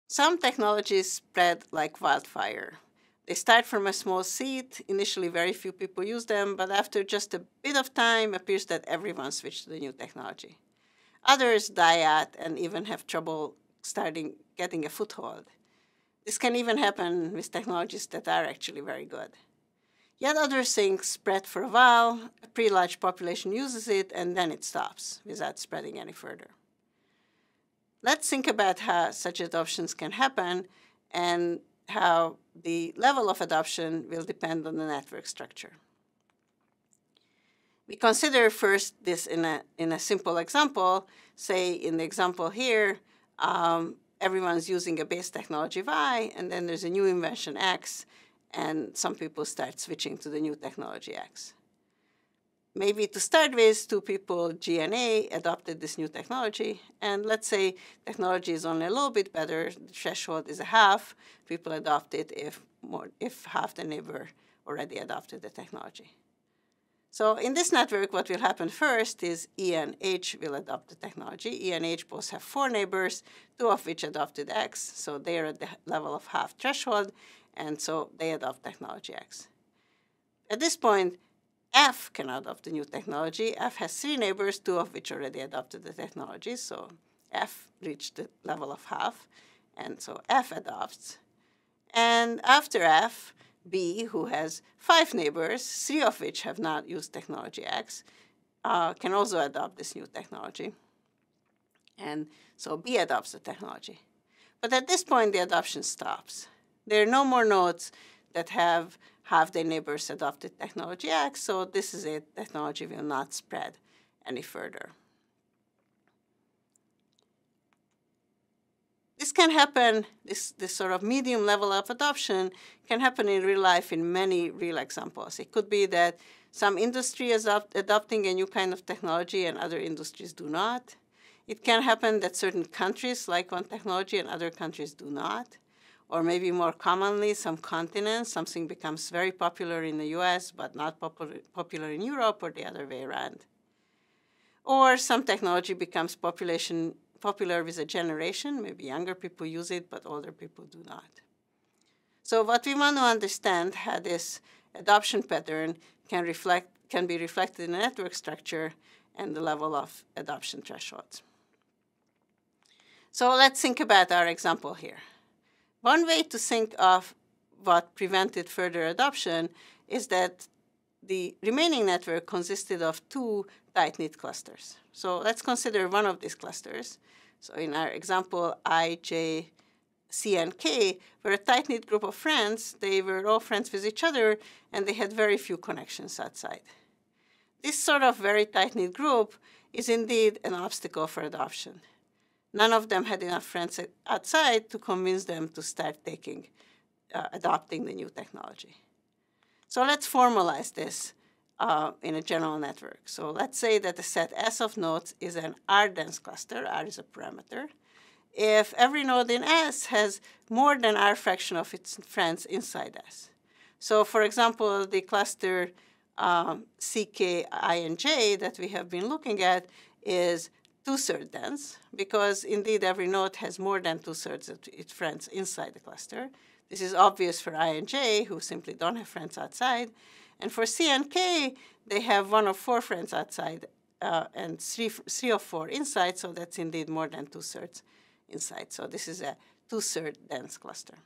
Some technologies spread like wildfire. They start from a small seed. Initially, very few people use them, but after just a bit of time, it appears that everyone switched to the new technology. Others die out and even have trouble getting a foothold. This can even happen with technologies that are actually very good. Yet other things spread for a while, a pretty large population uses it, and then it stops without spreading any further. Let's think about how such adoptions can happen and how the level of adoption will depend on the network structure. We consider first this in a simple example. Say in the example here, everyone's using a base technology Y, and then there's a new invention X, and some people start switching to the new technology X. Maybe to start with, 2 people, G and A, adopted this new technology, and let's say technology is only a little bit better, the threshold is a half, people adopt it if half the neighbor already adopted the technology. So in this network, what will happen first is E and H will adopt the technology. E and H both have 4 neighbors, 2 of which adopted X, so they are at the level of half threshold, and so they adopt technology X. At this point, F can adopt the new technology. F has 3 neighbors, 2 of which already adopted the technology, so F reached the level of half, and so F adopts. And after F, B, who has 5 neighbors, 3 of which have not used technology X, can also adopt this new technology. And so B adopts the technology. But at this point, the adoption stops. There are no more nodes that have half their neighbors adopted technology X, so this is it. Technology will not spread any further. This can happen, this sort of medium level of adoption can happen in real life in many real examples. It could be that some industry is adopting a new kind of technology and other industries do not. It can happen that certain countries like one technology and other countries do not. Or maybe more commonly, some continents, something becomes very popular in the US but not popular in Europe, or the other way around. Or some technology becomes popular with a generation, maybe younger people use it, but older people do not. So what we want to understand how this adoption pattern can be reflected in the network structure and the level of adoption thresholds. So let's think about our example here. One way to think of what prevented further adoption is that the remaining network consisted of 2 tight-knit clusters. So let's consider one of these clusters. So in our example, I, J, C, and K were a tight-knit group of friends. They were all friends with each other, and they had very few connections outside. This sort of very tight-knit group is indeed an obstacle for adoption. None of them had enough friends outside to convince them to start adopting the new technology. So let's formalize this in a general network. So let's say that the set S of nodes is an R-dense cluster. R is a parameter. If every node in S has more than R fraction of its friends inside S. So for example, the cluster CK, I, and J that we have been looking at is 2/3 dense, because indeed every node has more than 2/3 of its friends inside the cluster. This is obvious for I and J, who simply don't have friends outside. And for C and K, they have 1 of 4 friends outside and 3 of 4 inside, so that's indeed more than 2/3 inside. So this is a 2/3 dense cluster.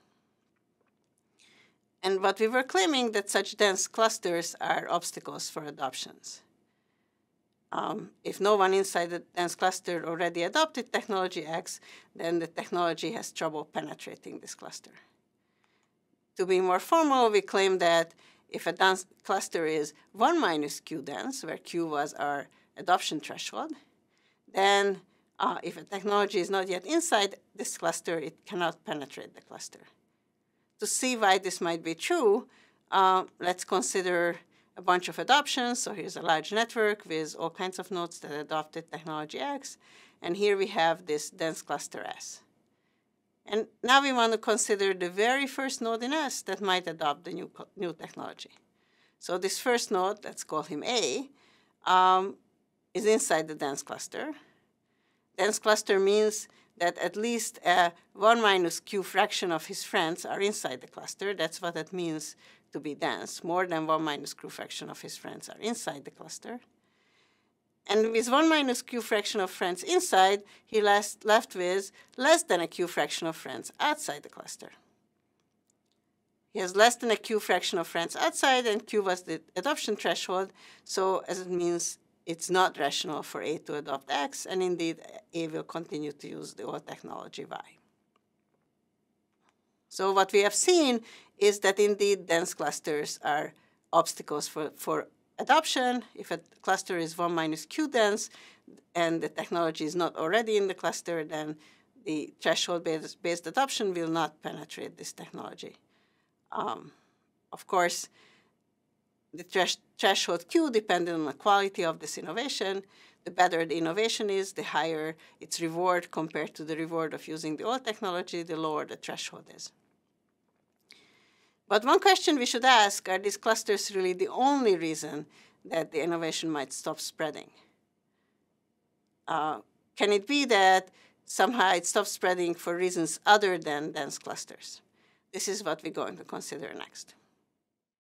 And what we were claiming that such dense clusters are obstacles for adoptions. If no one inside the dense cluster already adopted technology X, then the technology has trouble penetrating this cluster. To be more formal, we claim that if a dense cluster is 1 minus Q dense, where Q was our adoption threshold, then if a technology is not yet inside this cluster, it cannot penetrate the cluster. To see why this might be true, let's consider a bunch of adoptions. So here's a large network with all kinds of nodes that adopted technology X. And here we have this dense cluster S. And now we want to consider the very first node in S that might adopt the new technology. So this first node, let's call him A, is inside the dense cluster. Dense cluster means that at least 1 minus q fraction of his friends are inside the cluster. That's what it means to be dense. More than 1 minus q fraction of his friends are inside the cluster. And with 1 minus q fraction of friends inside, he left with less than a q fraction of friends outside the cluster. He has less than a q fraction of friends outside, and q was the adoption threshold, so as it means it's not rational for A to adopt X, and indeed A will continue to use the old technology Y. So what we have seen is that indeed dense clusters are obstacles for adoption. If a cluster is 1 minus q dense and the technology is not already in the cluster, then the threshold-based adoption will not penetrate this technology. Of course, the threshold q depends on the quality of this innovation. The better the innovation is, the higher its reward compared to the reward of using the old technology, the lower the threshold is. But one question we should ask, are these clusters really the only reason that the innovation might stop spreading? Can it be that somehow it stops spreading for reasons other than dense clusters? This is what we're going to consider next.